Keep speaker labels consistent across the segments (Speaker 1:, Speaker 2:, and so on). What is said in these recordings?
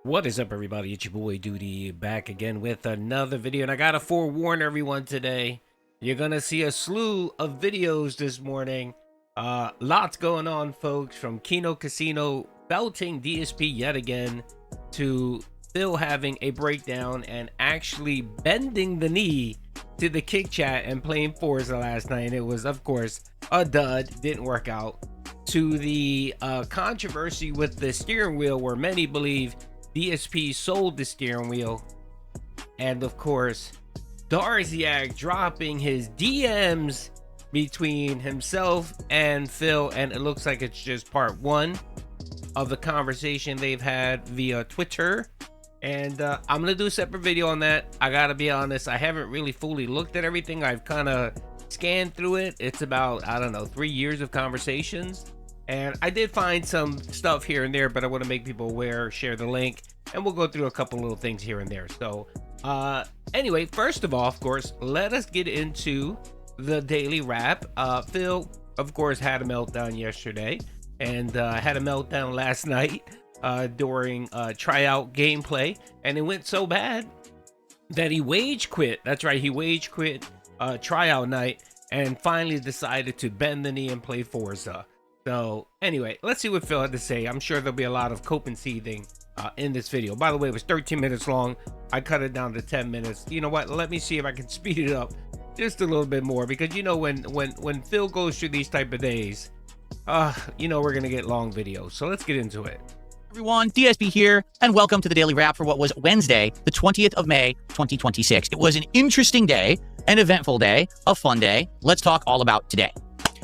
Speaker 1: What is up, everybody? It's your boy Doody back again with another video, and I gotta forewarn everyone today. You're gonna see a slew of videos this morning. Lots going on, folks, from Kino Casino belting DSP yet again to Phil having a breakdown and actually bending the knee to the kick chat and playing Forza last night. And it was, of course, a dud. Didn't work out. To the controversy with the steering wheel, where many believe DSP sold the steering wheel, and of course Darziak dropping his DMs between himself and Phil, and it looks like it's just part one of the conversation they've had via Twitter. And I'm gonna do a separate video on that. I gotta be honest, I haven't really fully looked at everything. I've kind of scanned through it. It's about, I don't know, 3 years of conversations. And I did find some stuff here and there, but I want to make people aware, share the link, and we'll go through a couple little things here and there. So anyway, first of all, of course, let us get into the daily wrap. Phil, of course, had a meltdown yesterday, and had a meltdown last night during tryout gameplay, and it went so bad that he wage quit. That's right, he wage quit tryout night and finally decided to bend the knee and play Forza. So anyway, let's see what Phil had to say. I'm sure there'll be a lot of cope and seething in this video. By the way, it was 13 minutes long. I cut it down to 10 minutes. You know what? Let me see if I can speed it up just a little bit more, because you know when Phil goes through these type of days, you know we're gonna get long videos. So let's get into it.
Speaker 2: Everyone, DSP here, and welcome to the Daily Wrap for what was Wednesday, the 20th of May, 2026. It was an interesting day, an eventful day, a fun day. Let's talk all about today.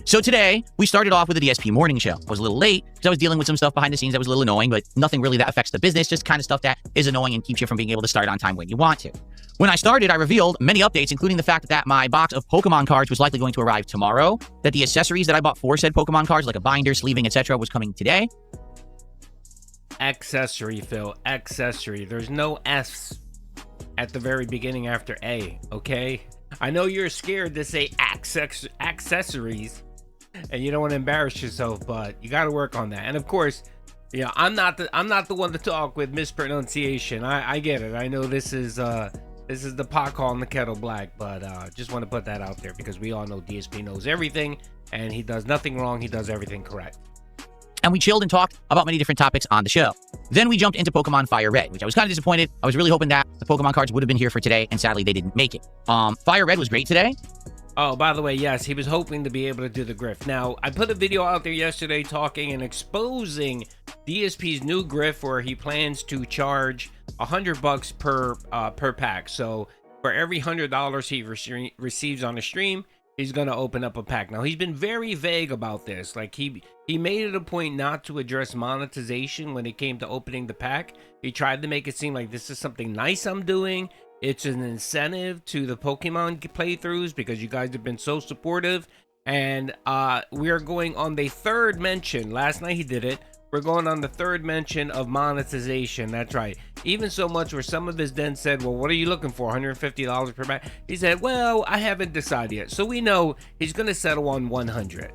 Speaker 2: So today, we started off with a DSP morning show. I was a little late because I was dealing with some stuff behind the scenes that was a little annoying, but nothing really that affects the business, just kind of stuff that is annoying and keeps you from being able to start on time when you want to. When I started, I revealed many updates, including the fact that my box of Pokemon cards was likely going to arrive tomorrow, that the accessories that I bought for said Pokemon cards, like a binder, sleeving, etc., was coming today.
Speaker 1: Accessory, Phil, accessory. There's no S at the very beginning after A, okay? I know you're scared to say accessories, and you don't want to embarrass yourself, but you got to work on that. And of course, yeah, I'm not the one to talk with mispronunciation. I get it. I know this is the pot calling the kettle black, but just want to put that out there because we all know DSP knows everything, and he does nothing wrong. He does everything correct.
Speaker 2: And we chilled and talked about many different topics on the show. Then we jumped into Pokemon Fire Red, which I was kind of disappointed. I was really hoping that the Pokemon cards would have been here for today, and sadly they didn't make it. Fire Red was great today.
Speaker 1: Oh, by the way, yes, he was hoping to be able to do the griff. Now, I put a video out there yesterday talking and exposing DSP's new griff, where he plans to charge $100 per pack. So for every $100 he receives on a stream, he's going to open up a pack. Now, he's been very vague about this. Like, he made it a point not to address monetization when it came to opening the pack. He tried to make it seem like this is something nice I'm doing. It's an incentive to the Pokemon playthroughs because you guys have been so supportive. And we are going on the third mention. Last night he did it. We're going on the third mention of monetization. That's right. Even so much where some of his den said, well, what are you looking for? $150 per pack? He said, well, I haven't decided yet. So we know he's going to settle on 100.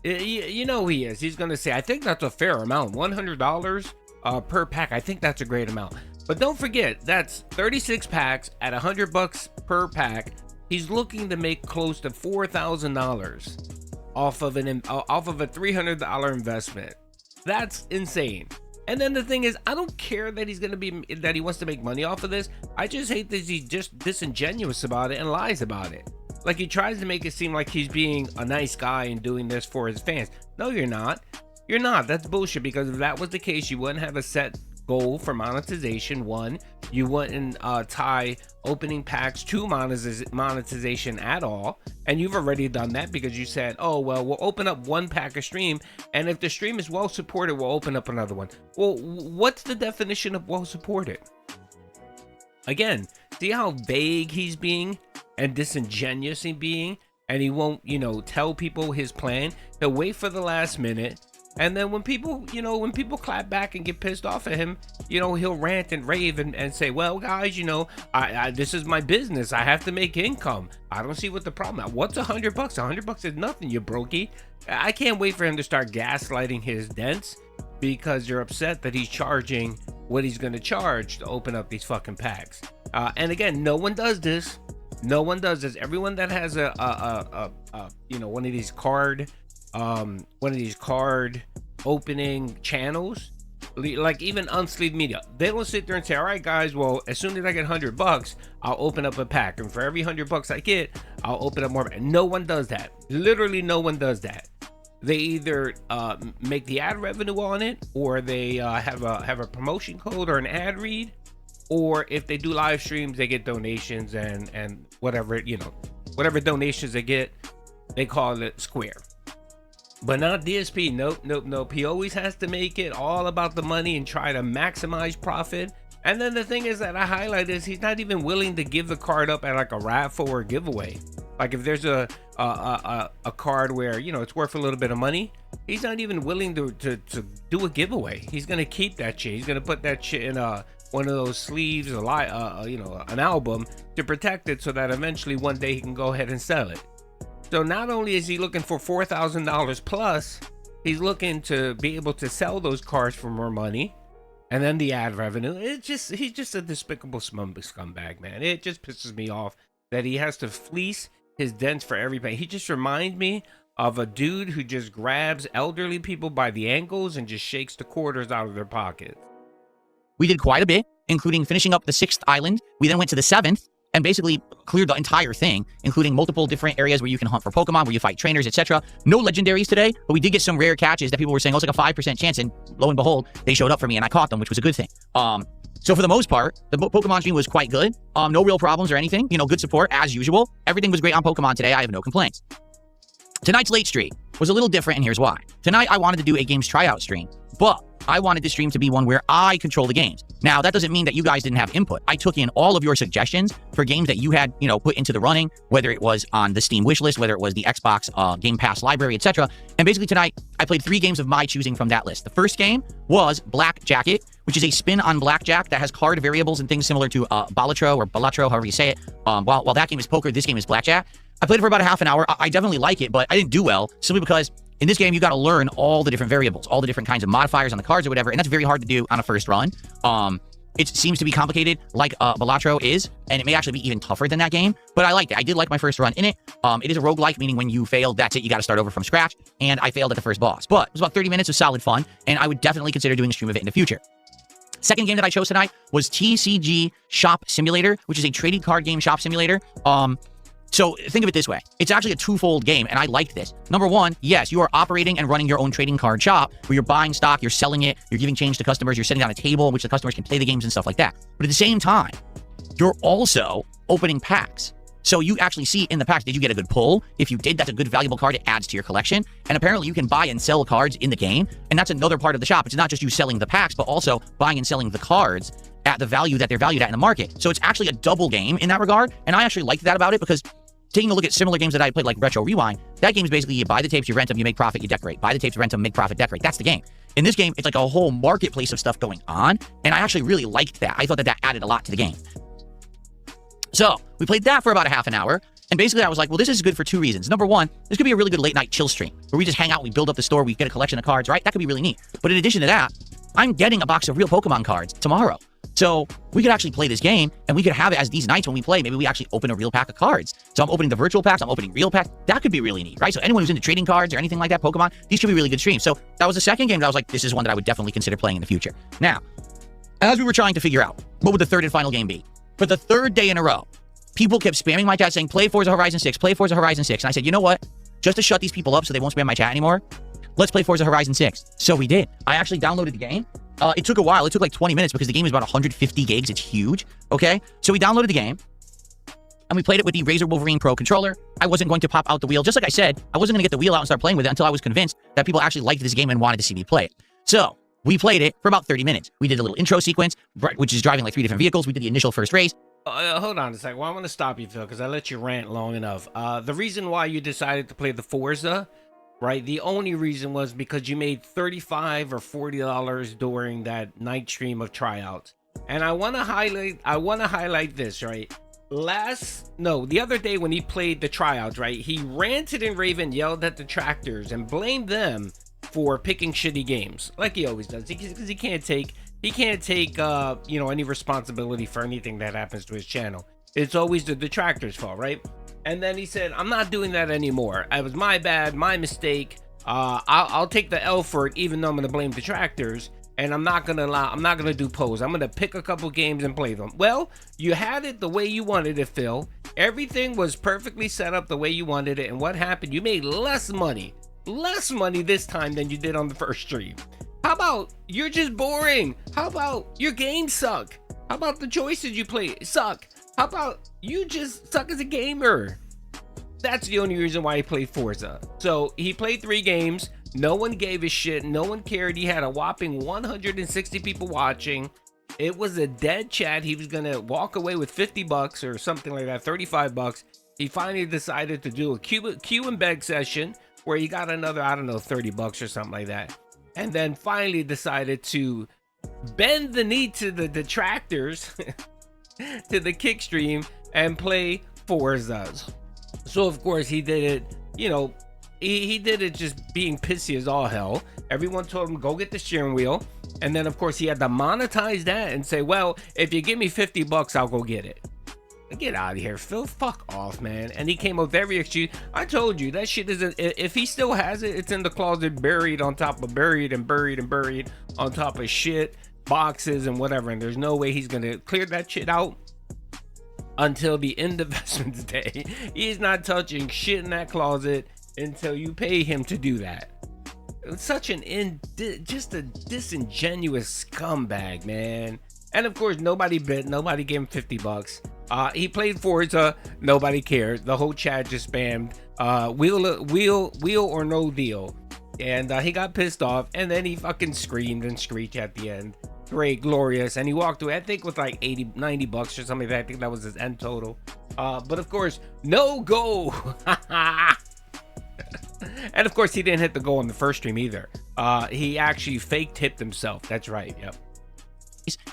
Speaker 1: You know he is. He's going to say, I think that's a fair amount. $100 per pack. I think that's a great amount. But don't forget, that's 36 packs at $100 per pack. He's looking to make close to $4,000 off of a $300 investment. That's insane. And then the thing is, I don't care that he wants to make money off of this. I just hate that he's just disingenuous about it and lies about it. Like, he tries to make it seem like he's being a nice guy and doing this for his fans. No, you're not. You're not. That's bullshit, because if that was the case, you wouldn't have a set goal for monetization. One, you wouldn't tie opening packs to monetization at all, and you've already done that because you said, oh well, we'll open up one pack a stream, and if the stream is well supported, we'll open up another one. Well, what's the definition of well supported? Again, see how vague he's being and disingenuous he's being, and he won't, tell people his plan. He'll wait for the last minute. And then when people clap back and get pissed off at him, he'll rant and rave and say, well, guys, I this is my business. I have to make income. I don't see what the problem is. What's $100? $100 is nothing, you brokey. I can't wait for him to start gaslighting his dents because you're upset that he's charging what he's going to charge to open up these fucking packs. And again, no one does this. No one does this. Everyone that has a you know, one of these card opening channels, like even Unsleeved Media, they don't sit there and say, all right guys, well, as soon as I get $100, I'll open up a pack, and for every $100 I get, I'll open up more. No one does that. Literally no one does that. They either make the ad revenue on it, or they have a promotion code or an ad read, or if they do live streams, they get donations, and whatever, you know, whatever donations they get, they call it square. But not DSP. Nope. He always has to make it all about the money and try to maximize profit. And then the thing is that I highlight is he's not even willing to give the card up at like a raffle or a giveaway. Like if there's a card where, you know, it's worth a little bit of money, he's not even willing to do a giveaway. He's gonna keep that shit. He's gonna put that shit in one of those sleeves, you know, an album, to protect it, so that eventually one day he can go ahead and sell it. So not only is he looking for $4,000 plus, he's looking to be able to sell those cars for more money, and then the ad revenue. He's just a despicable scumbag, man. It just pisses me off that he has to fleece his dents for everybody. He just reminds me of a dude who just grabs elderly people by the ankles and just shakes the quarters out of their pockets.
Speaker 2: We did quite a bit, including finishing up the 6th island. We then went to the 7th and basically cleared the entire thing, including multiple different areas where you can hunt for Pokemon, where you fight trainers, etc. No legendaries today, but we did get some rare catches that people were saying, oh, it's like a 5% chance, and lo and behold, they showed up for me and I caught them, which was a good thing. So for the most part, the Pokemon stream was quite good. No real problems or anything. You know, good support as usual. Everything was great on Pokemon today. I have no complaints. Tonight's late stream was a little different, and here's why. Tonight, I wanted to do a games tryout stream, but I wanted the stream to be one where I control the games. Now, that doesn't mean that you guys didn't have input. I took in all of your suggestions for games that you had, you know, put into the running, whether it was on the Steam wishlist, whether it was the Xbox Game Pass library, etc. And basically tonight, I played 3 games of my choosing from that list. The first game was Black Jacket, which is a spin on blackjack that has card variables and things similar to Balatro or Balatro, however you say it. While that game is poker, this game is blackjack. I played it for about a half an hour. I definitely like it, but I didn't do well, simply because in this game, you got to learn all the different variables, all the different kinds of modifiers on the cards or whatever, and that's very hard to do on a first run. It seems to be complicated like Balatro is, and it may actually be even tougher than that game, but I liked it. I did like my first run in it. It is a roguelike, meaning when you fail, that's it. You got to start over from scratch, and I failed at the first boss. But it was about 30 minutes of solid fun, and I would definitely consider doing a stream of it in the future. Second game that I chose tonight was TCG Shop Simulator, which is a trading card game shop simulator. So think of it this way. It's actually a twofold game, and I like this. Number one, yes, you are operating and running your own trading card shop where you're buying stock, you're selling it, you're giving change to customers, you're setting down a table in which the customers can play the games and stuff like that. But at the same time, you're also opening packs. So you actually see in the packs, did you get a good pull? If you did, that's a good valuable card. It adds to your collection. And apparently you can buy and sell cards in the game. And that's another part of the shop. It's not just you selling the packs, but also buying and selling the cards at the value that they're valued at in the market. So it's actually a double game in that regard. And I actually liked that about it, because taking a look at similar games that I played like Retro Rewind, that game is basically you buy the tapes, you rent them, you make profit, you decorate. Buy the tapes, rent them, make profit, decorate. That's the game. In this game, it's like a whole marketplace of stuff going on. And I actually really liked that. I thought that that added a lot to the game. So we played that for about a half an hour. And basically I was like, well, this is good for 2 reasons. Number one, this could be a really good late night chill stream where we just hang out, we build up the store, we get a collection of cards, right? That could be really neat. But in addition to that, I'm getting a box of real Pokemon cards tomorrow. So we could actually play this game, and we could have it as these nights when we play. Maybe we actually open a real pack of cards. So I'm opening the virtual packs, I'm opening real packs. That could be really neat, right? So anyone who's into trading cards or anything like that, Pokemon, these could be really good streams. So that was the second game that I was like, this is one that I would definitely consider playing in the future. Now, as we were trying to figure out, what would the third and final game be? For the 3rd day in a row, people kept spamming my chat saying, play Forza Horizon 6, play Forza Horizon 6. And I said, you know what? Just to shut these people up so they won't spam my chat anymore, let's play Forza Horizon 6. So we did. I actually downloaded the game. It took a while. It took like 20 minutes because the game is about 150 gigs. It's huge. Okay. So we downloaded the game and we played it with the Razer Wolverine Pro controller. I wasn't going to pop out the wheel. Just like I said, I wasn't going to get the wheel out and start playing with it until I was convinced that people actually liked this game and wanted to see me play it. So we played it for about 30 minutes. We did a little intro sequence, which is driving like 3 different vehicles. We did the initial first race.
Speaker 1: Hold on a second. Well, I want to stop you, Phil, because I let you rant long enough. The reason why you decided to play the Forza, right? The only reason was because you made $35 or $40 during that night stream of tryouts. And I want to highlight this, right? The other day when he played the tryouts, right? He ranted and raved, yelled at the tractors and blamed them for picking shitty games, like he always does, because he can't take he can't take you know, any responsibility for anything that happens to his channel. It's always the detractors' fault, right? And then he said, I'm not doing that anymore. It was my bad, my mistake. I'll take the L for it, even though I'm gonna blame detractors. And I'm not gonna do polls. I'm gonna pick a couple games and play them. Well, you had it the way you wanted it, Phil. Everything was perfectly set up the way you wanted it. And what happened? You made less money this time than you did on the first stream. How about you're just boring? How about your games suck? How about the choices you play suck? How about you just suck as a gamer? That's the only reason why he played Forza. So he played 3 games. No one gave a shit. No one cared. He had a whopping 160 people watching. It was a dead chat. He was gonna walk away with 50 bucks or something like that, 35 bucks. He finally decided to do a Q and beg session where he got another, I don't know, 30 bucks or something like that. And then finally decided to bend the knee to the detractors, to the kick stream, and play Forza. So of course he did it, you know, he did it just being pissy as all hell. Everyone told him, go get the steering wheel. And then of course he had to monetize that and say, well, if you give me 50 bucks, I'll go get it. Get out of here, Phil. Fuck off, man. And he came up with every excuse. I told you, that shit isn't, if he still has it, it's in the closet, buried on top of buried on top of shit, boxes and whatever. And there's no way he's going to clear that shit out until the end of Investments Day. He's not touching shit in that closet until you pay him to do that. It's such an just a disingenuous scumbag, man. And of course, nobody bid. Nobody gave him 50 bucks. He played Forza. Nobody cared. The whole chat just spammed wheel or no deal. And he got pissed off. And then he fucking screamed and screeched at the end. Great, glorious. And he walked away, I think, with like 80, 90 bucks or something like that. I think that was his end total. But of course, no go. And of course, he didn't hit the goal in the first stream either. He actually fake tipped himself. That's right. Yep.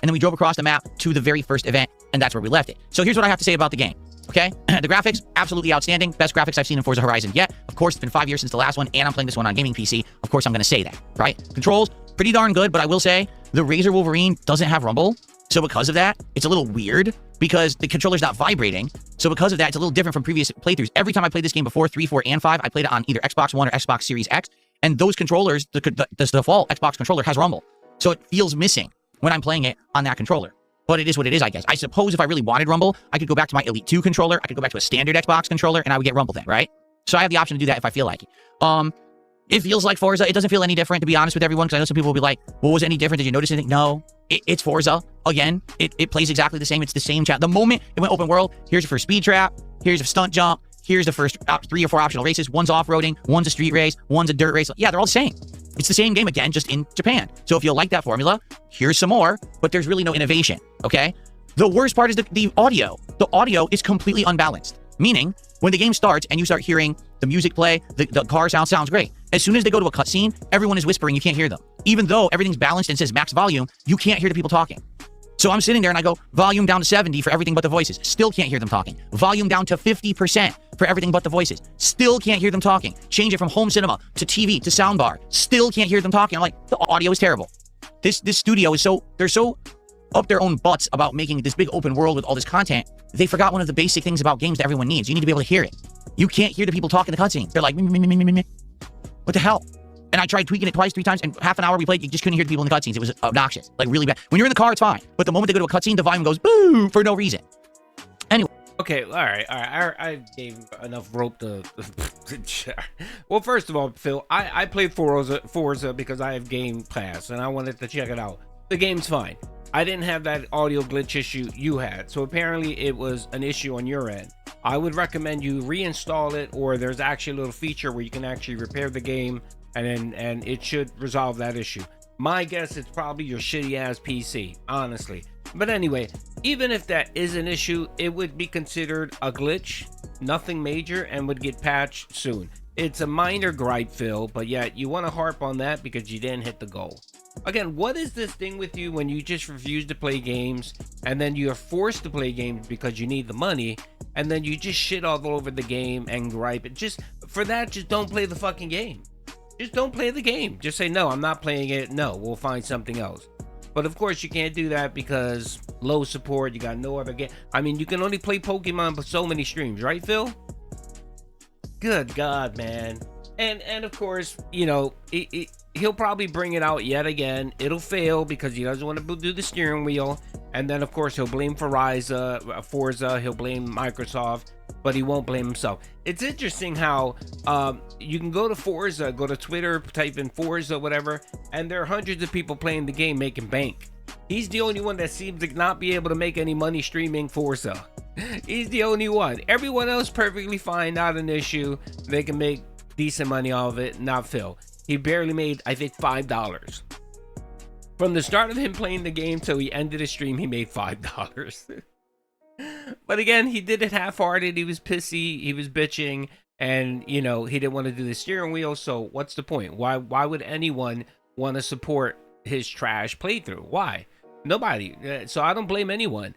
Speaker 2: And then we drove across the map to the very first event, and that's where we left it. So here's what I have to say about the game, okay? The graphics, absolutely outstanding. Best graphics I've seen in Forza Horizon yet. Of course, it's been 5 years since the last one, and I'm playing this one on gaming PC. Of course, I'm going to say that, right? Controls, pretty darn good, but I will say the Razor Wolverine doesn't have rumble. So because of that, it's a little weird because the controller's not vibrating. So because of that, it's a little different from previous playthroughs. Every time I played this game before, 3, 4, and 5, I played it on either Xbox One or Xbox Series X. And those controllers, the default Xbox controller has rumble. So it feels missing when I'm playing it on that controller. But it is what it is, I guess. I suppose if I really wanted rumble, I could go back to my Elite 2 controller, I could go back to a standard Xbox controller, and I would get rumble then, right? So I have the option to do that if I feel like it. It feels like Forza. It doesn't feel any different, to be honest with everyone, because I know some people will be like, well, was it any different? Did you notice anything? No, it's Forza. Again, it plays exactly the same. It's the same chat. The moment it went open world, here's your first speed trap, here's a stunt jump, here's the first 3 or 4 optional races. One's off-roading, one's a street race, one's a dirt race. Yeah, they're all the same. It's the same game again, just in Japan. So if you like that formula, here's some more, but there's really no innovation, okay? The worst part is the audio. The audio is completely unbalanced, meaning when the game starts and you start hearing the music play, the car sounds great. As soon as they go to a cutscene, everyone is whispering, you can't hear them. Even though everything's balanced and says max volume, you can't hear the people talking. So I'm sitting there and I go, volume down to 70 for everything but the voices. Still can't hear them talking. Volume down to 50% for everything but the voices. Still can't hear them talking. Change it from home cinema to TV to soundbar. Still can't hear them talking. I'm like, the audio is terrible. This studio is they're so up their own butts about making this big open world with all this content. They forgot one of the basic things about games that everyone needs. You need to be able to hear it. You can't hear the people talking in the cutscenes. They're like, meh. What the hell? And I tried tweaking it twice, 3 times, and half an hour we played, you just couldn't hear the people in the cutscenes. It was obnoxious, like really bad. When you're in the car, it's fine. But the moment they go to a cutscene, the volume goes boo for no reason. Anyway.
Speaker 1: Okay, all right. I gave enough rope to... Well, first of all, Phil, I played Forza because I have Game Pass, and I wanted to check it out. The game's fine. I didn't have that audio glitch issue you had, so apparently it was an issue on your end. I would recommend you reinstall it, or there's actually a little feature where you can actually repair the game, and it should resolve that issue. My guess it's probably your shitty ass PC, honestly. But anyway, even if that is an issue, it would be considered a glitch, nothing major, and would get patched soon. It's a minor gripe, Phil, but yet you want to harp on that because you didn't hit the goal. Again, what is this thing with you when you just refuse to play games, and then you're forced to play games because you need the money, and then you just shit all over the game and gripe it? Just for that, just don't play the fucking game. Just don't play the game. Just say, no, I'm not playing it. No, we'll find something else. But of course, you can't do that because low support. You got no other game. I mean, you can only play Pokemon but so many streams, right, Phil? Good God, man. And of course, you know, he'll probably bring it out yet again. It'll fail because he doesn't want to do the steering wheel. And then, of course, he'll blame Forza, he'll blame Microsoft, but he won't blame himself. It's interesting how you can go to Forza, go to Twitter, type in Forza, whatever, and there are hundreds of people playing the game making bank. He's the only one that seems to not be able to make any money streaming Forza. He's the only one. Everyone else perfectly fine, not an issue. They can make decent money off of it, not Phil. He barely made, I think, $5. From the start of him playing the game till he ended his stream, he made $5. But again, he did it half-hearted. He was pissy, he was bitching, and, you know, he didn't want to do the steering wheel, so what's the point? Why would anyone want to support his trash playthrough? Why? Nobody. So I don't blame anyone.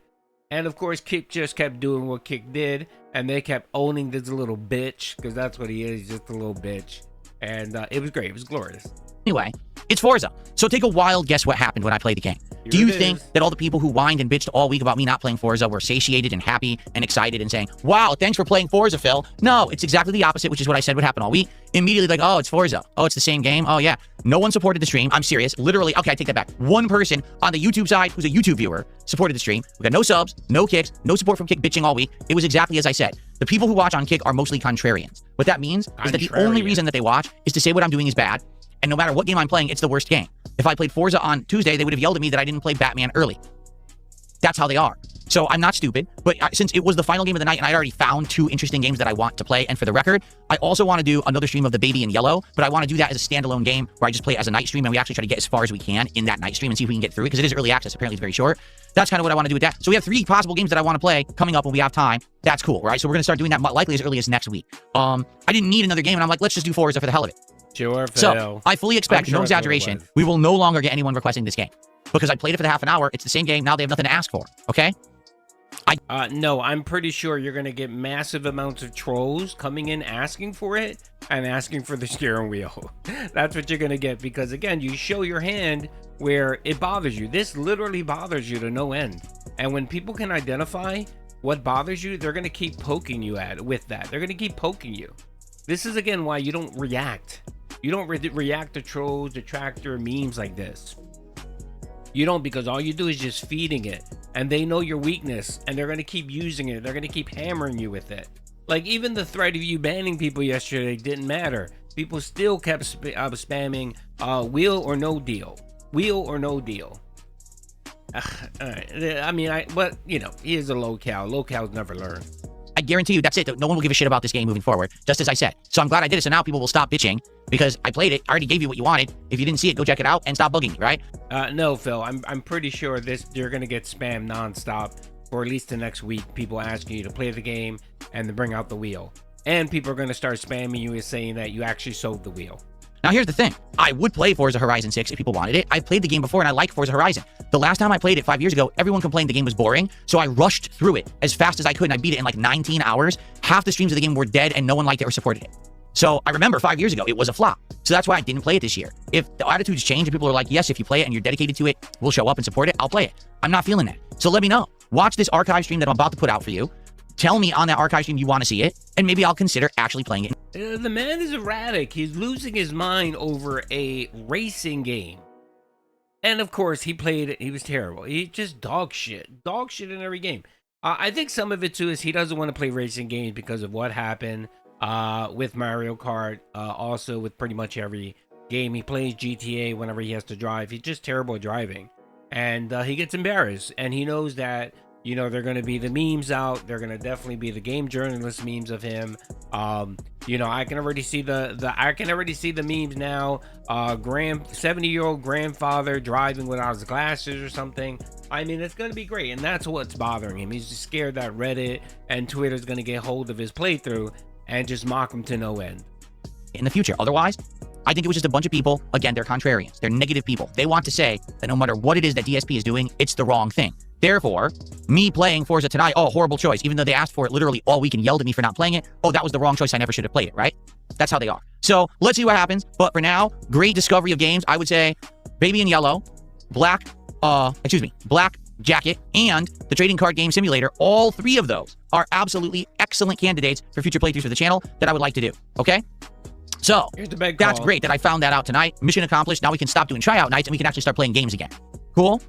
Speaker 1: And of course, Kick just kept doing what Kick did, and they kept owning this little bitch, because that's what he is, just a little bitch. And it was great. It was glorious.
Speaker 2: Anyway, it's Forza. So take a wild guess what happened when I played the game. Do you think that all the people who whined and bitched all week about me not playing Forza were satiated and happy and excited and saying, wow, thanks for playing Forza, Phil? No, it's exactly the opposite, which is what I said would happen all week. Immediately like, oh, it's Forza. Oh, it's the same game. Oh, yeah. No one supported the stream. I'm serious. Literally, okay, I take that back. One person on the YouTube side who's a YouTube viewer supported the stream. We got no subs, no kicks, no support from Kick bitching all week. It was exactly as I said. The people who watch on Kick are mostly contrarians. What that means is that the only reason that they watch is to say what I'm doing is bad. And no matter what game I'm playing, it's the worst game. If I played Forza on Tuesday, they would have yelled at me that I didn't play Batman early. That's how they are. So I'm not stupid, but since it was the final game of the night and I'd already found 2 interesting games that I want to play, and for the record, I also want to do another stream of the Baby in Yellow, but I want to do that as a standalone game where I just play it as a night stream and we actually try to get as far as we can in that night stream and see if we can get through it, because it is early access. Apparently it's very short. That's kind of what I want to do with that. So we have 3 possible games that I want to play coming up when we have time. That's cool, right? So we're going to start doing that likely as early as next week. I didn't need another game, and I'm like, let's just do Forza for the hell of it.
Speaker 1: Sure, Phil.
Speaker 2: So I fully expect, no exaggeration, we will no longer get anyone requesting this game because I played it for the half an hour. It's the same game. Now they have nothing to ask for. Okay.
Speaker 1: No, I'm pretty sure you're going to get massive amounts of trolls coming in asking for it and asking for the steering wheel. That's what you're going to get because, again, you show your hand where it bothers you. This literally bothers you to no end. And when people can identify what bothers you, they're going to keep poking you with that. They're going to keep poking you. This is, again, why you don't react. You don't react to trolls, detractor, memes like this. You don't, because all you do is just feeding it. And they know your weakness, and they're going to keep using it. They're going to keep hammering you with it. Like, even the threat of you banning people yesterday didn't matter. People still kept spamming wheel or no deal. Wheel or no deal. All right. I mean, but, you know, he is a low-cal. Low-cals never learn.
Speaker 2: I guarantee you, that's it. No one will give a shit about this game moving forward, just as I said. So I'm glad I did it, so now people will stop bitching, because I played it, I already gave you what you wanted. If you didn't see it, go check it out and stop bugging me, right?
Speaker 1: No, Phil, I'm pretty sure you're going to get spam nonstop for at least the next week. People asking you to play the game and to bring out the wheel. And people are going to start spamming you with saying that you actually sold the wheel.
Speaker 2: Now, here's the thing. I would play Forza Horizon 6 if people wanted it. I've played the game before, and I like Forza Horizon. The last time I played it 5 years ago, everyone complained the game was boring, so I rushed through it as fast as I could, and I beat it in like 19 hours. Half the streams of the game were dead, and no one liked it or supported it. So I remember 5 years ago, it was a flop. So that's why I didn't play it this year. If the attitudes change and people are like, yes, if you play it and you're dedicated to it, we'll show up and support it, I'll play it. I'm not feeling that. So let me know. Watch this archive stream that I'm about to put out for you. Tell me on that archive stream you want to see it, and maybe I'll consider actually playing it.
Speaker 1: The man is erratic. He's losing his mind over a racing game. And of course, he played it. He was terrible. He just dog shit. Dog shit in every game. I think some of it, too, is he doesn't want to play racing games because of what happened with Mario Kart. Also, with pretty much every game. He plays GTA whenever he has to drive. He's just terrible at driving. And he gets embarrassed. And he knows that, you know, they're going to be the memes out. They're going to definitely be the game journalist memes of him. You know, I can already see the memes now. 70-year-old grandfather driving without his glasses or something. I mean, it's going to be great. And that's what's bothering him. He's just scared that Reddit and Twitter is going to get hold of his playthrough and just mock him to no end.
Speaker 2: In the future. Otherwise, I think it was just a bunch of people. Again, they're contrarians. They're negative people. They want to say that no matter what it is that DSP is doing, it's the wrong thing. Therefore, me playing Forza tonight, oh, horrible choice. Even though they asked for it literally all week and yelled at me for not playing it. Oh, that was the wrong choice. I never should have played it, right? That's how they are. So let's see what happens. But for now, great discovery of games. I would say Baby in Yellow, Black, Black Jacket, and the Trading Card Game Simulator. All three of those are absolutely excellent candidates for future playthroughs for the channel that I would like to do. Okay? So,
Speaker 1: Here's the big
Speaker 2: that's
Speaker 1: call.
Speaker 2: great that I found that out tonight. Mission accomplished. Now we can stop doing tryout nights and we can actually start playing games again. Cool?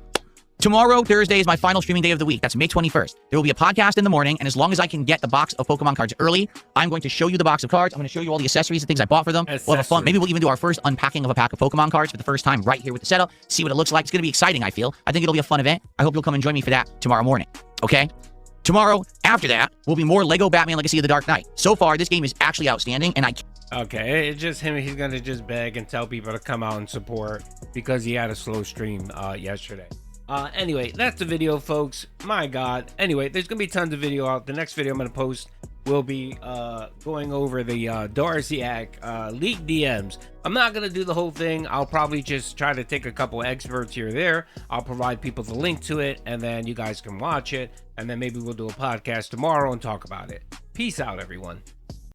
Speaker 2: Tomorrow, Thursday, is my final streaming day of the week. That's May 21st. There will be a podcast in the morning, and as long as I can get the box of Pokemon cards early, I'm going to show you the box of cards. I'm going to show you all the accessories and things I bought for them. We'll have fun. Maybe we'll even do our first unpacking of a pack of Pokemon cards for the first time right here with the setup. See what it looks like. It's going to be exciting, I feel. I think it'll be a fun event. I hope you'll come and join me for that tomorrow morning. Okay? Tomorrow, after that, will be more Lego Batman Legacy of the Dark Knight. So far, this game is actually outstanding, and
Speaker 1: Okay, it's just him. He's going to just beg and tell people to come out and support because he had a slow stream yesterday. Anyway, that's the video, folks. My God. Anyway, there's going to be tons of video out. The next video I'm going to post will be going over the Darziak leaked DMs. I'm not going to do the whole thing. I'll probably just try to take a couple experts here or there. I'll provide people the link to it, and then you guys can watch it. And then maybe we'll do a podcast tomorrow and talk about it. Peace out, everyone.